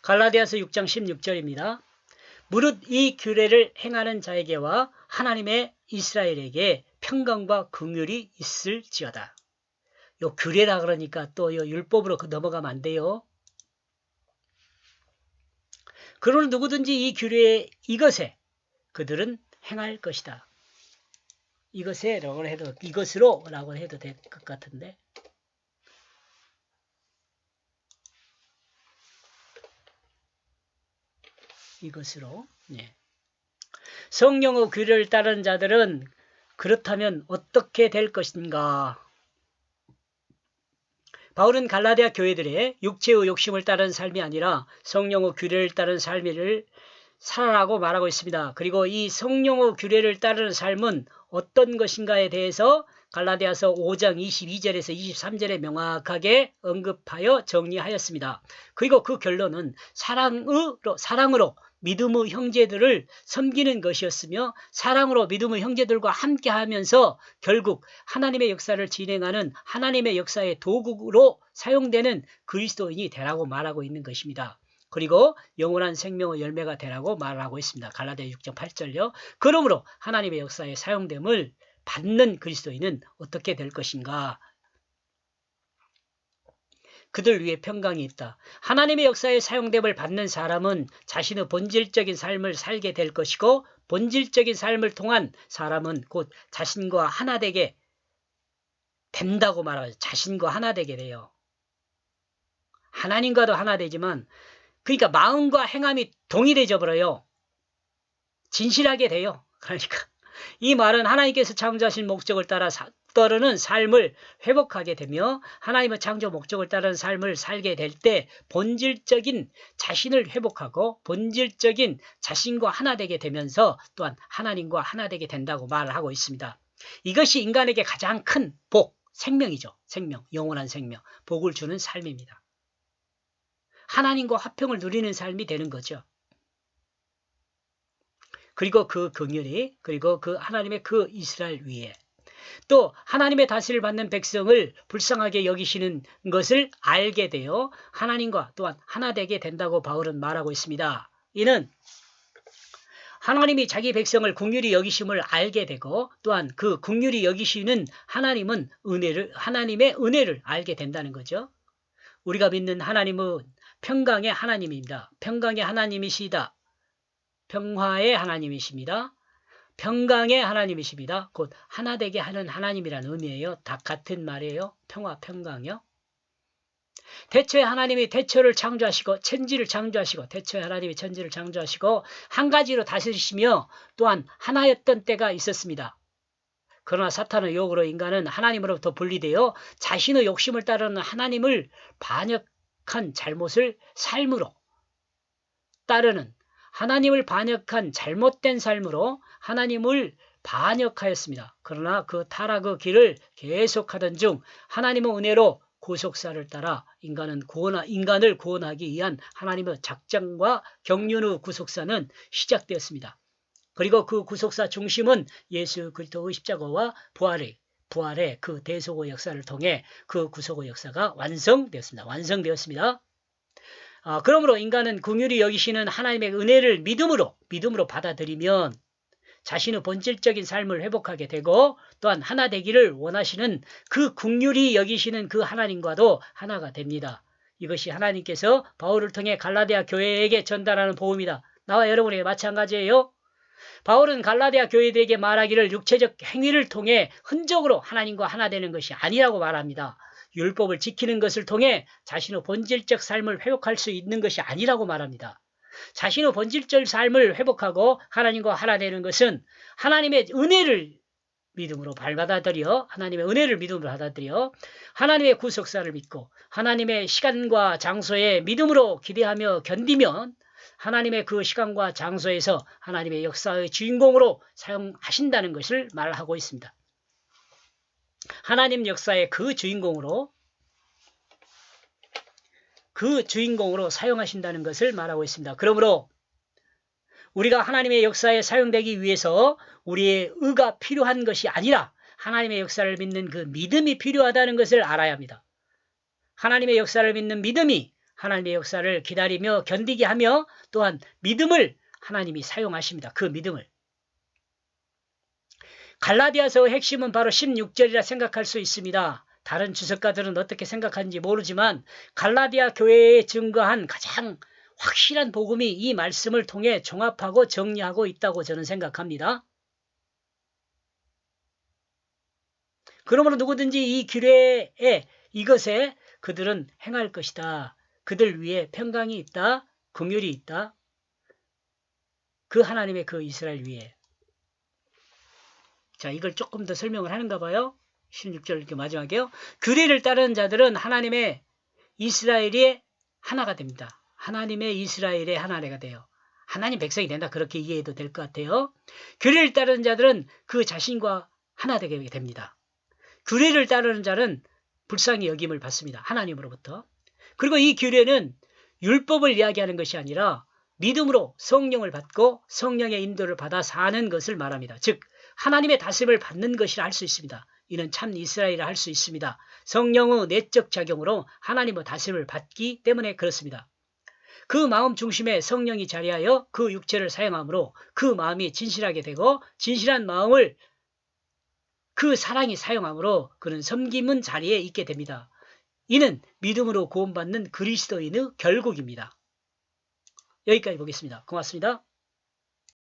갈라디아서 6장 16절입니다. 무릇 이 규례를 행하는 자에게와 하나님의 이스라엘에게 평강과 긍휼이 있을지어다. 요 규례라 그러니까 또 요 율법으로 넘어가면 안 돼요. 그러나 누구든지 이 규례 이것에 그들은 행할 것이다. 이것에라고 해도 이것으로라고 해도 될 것 같은데. 이것으로. 예. 성령의 규례를 따르는 자들은 그렇다면 어떻게 될 것인가? 바울은 갈라디아 교회들의 육체의 욕심을 따르는 삶이 아니라 성령의 규례를 따르는 삶을 살아라고 말하고 있습니다. 그리고 이 성령의 규례를 따르는 삶은 어떤 것인가에 대해서 갈라디아서 5장 22절에서 23절에 명확하게 언급하여 정리하였습니다. 그리고 그 결론은 사랑으로 믿음의 형제들을 섬기는 것이었으며 사랑으로 믿음의 형제들과 함께 하면서 결국 하나님의 역사를 진행하는 하나님의 역사의 도구로 사용되는 그리스도인이 되라고 말하고 있는 것입니다. 그리고 영원한 생명의 열매가 되라고 말하고 있습니다. 갈라디아 6장 8절요. 그러므로 하나님의 역사에 사용됨을 받는 그리스도인은 어떻게 될 것인가? 그들 위에 평강이 있다. 하나님의 역사에 사용됨을 받는 사람은 자신의 본질적인 삶을 살게 될 것이고 본질적인 삶을 통한 사람은 곧 자신과 하나 되게 된다고 말하죠. 자신과 하나 되게 돼요. 하나님과도 하나 되지만 그러니까 마음과 행함이 동일해져 버려요. 진실하게 돼요. 그러니까 이 말은 하나님께서 창조하신 목적을 따르는 삶을 회복하게 되며 하나님의 창조 목적을 따르는 삶을 살게 될 때 본질적인 자신을 회복하고 본질적인 자신과 하나 되게 되면서 또한 하나님과 하나 되게 된다고 말을 하고 있습니다. 이것이 인간에게 가장 큰 복, 생명이죠. 생명, 영원한 생명, 복을 주는 삶입니다. 하나님과 화평을 누리는 삶이 되는 거죠. 그리고 그 긍휼이 그리고 그 하나님의 그 이스라엘 위에 또 하나님의 다스림을 받는 백성을 불쌍하게 여기시는 것을 알게 되어 하나님과 또한 하나 되게 된다고 바울은 말하고 있습니다. 이는 하나님이 자기 백성을 긍휼히 여기심을 알게 되고 또한 그 긍휼히 여기시는 하나님의 은혜를 알게 된다는 거죠. 우리가 믿는 하나님은 평강의 하나님입니다. 평강의 하나님이시다. 평화의 하나님이십니다. 평강의 하나님이십니다. 곧 하나 되게 하는 하나님이라는 의미예요. 다 같은 말이에요. 평화, 평강이요. 태초에 하나님이 태초를 창조하시고 천지를 창조하시고 태초에 하나님이 천지를 창조하시고 한 가지로 다스리시며 또한 하나였던 때가 있었습니다. 그러나 사탄의 유혹으로 인간은 하나님으로부터 분리되어 자신의 욕심을 따르는 하나님을 반역한 잘못을 삶으로 따르는 하나님을 반역한 잘못된 삶으로 하나님을 반역하였습니다. 그러나 그 타락의 길을 계속하던 중 하나님의 은혜로 구속사를 따라 인간을 구원하기 위한 하나님의 작정과 경륜의 구속사는 시작되었습니다. 그리고 그 구속사 중심은 예수 그리스도의 십자가와 부활의 그 대속의 역사를 통해 그 구속의 역사가 완성되었습니다. 그러므로 인간은 긍휼히 여기시는 하나님의 은혜를 믿음으로 받아들이면 자신의 본질적인 삶을 회복하게 되고 또한 하나 되기를 원하시는 그 긍휼히 여기시는 그 하나님과도 하나가 됩니다. 이것이 하나님께서 바울을 통해 갈라디아 교회에게 전달하는 복음이다. 나와 여러분에게 마찬가지예요. 바울은 갈라디아 교회들에게 말하기를 육체적 행위를 통해 흔적으로 하나님과 하나 되는 것이 아니라고 말합니다. 율법을 지키는 것을 통해 자신의 본질적 삶을 회복할 수 있는 것이 아니라고 말합니다. 자신의 본질적 삶을 회복하고 하나님과 하나 되는 것은 하나님의 은혜를 믿음으로 받아들여 하나님의 구속사를 믿고 하나님의 시간과 장소에 믿음으로 기대하며 견디면 하나님의 그 시간과 장소에서 하나님의 역사의 주인공으로 사용하신다는 것을 말하고 있습니다. 하나님 역사의 그 주인공으로 사용하신다는 것을 말하고 있습니다. 그러므로 우리가 하나님의 역사에 사용되기 위해서 우리의 의가 필요한 것이 아니라 하나님의 역사를 믿는 그 믿음이 필요하다는 것을 알아야 합니다. 하나님의 역사를 믿는 믿음이 하나님의 역사를 기다리며 견디게 하며 또한 믿음을 하나님이 사용하십니다. 그 믿음을. 갈라디아서 핵심은 바로 16절이라 생각할 수 있습니다. 다른 주석가들은 어떻게 생각하는지 모르지만 갈라디아 교회에 증거한 가장 확실한 복음이 이 말씀을 통해 종합하고 정리하고 있다고 저는 생각합니다. 그러므로 누구든지 이 규례에 이것에 그들은 행할 것이다. 그들 위에 평강이 있다. 긍휼이 있다. 그 하나님의 그 이스라엘 위에. 자, 이걸 조금 더 설명을 하는가 봐요. 16절 이렇게 마지막에요. 규례를 따르는 자들은 하나님의 이스라엘이 하나가 됩니다. 하나님의 이스라엘의 하나가 돼요. 하나님 백성이 된다. 그렇게 이해해도 될 것 같아요. 규례를 따르는 자들은 그 자신과 하나 되게 됩니다. 규례를 따르는 자는 불쌍히 여김을 받습니다. 하나님으로부터. 그리고 이 규례는 율법을 이야기하는 것이 아니라 믿음으로 성령을 받고 성령의 인도를 받아 사는 것을 말합니다. 즉 하나님의 다스림을 받는 것이라 할 수 있습니다. 이는 참 이스라엘이라 할 수 있습니다. 성령의 내적 작용으로 하나님의 다스림을 받기 때문에 그렇습니다. 그 마음 중심에 성령이 자리하여 그 육체를 사용함으로 그 마음이 진실하게 되고 진실한 마음을 그 사랑이 사용함으로 그는 섬김은 자리에 있게 됩니다. 이는 믿음으로 구원받는 그리스도인의 결국입니다. 여기까지 보겠습니다. 고맙습니다.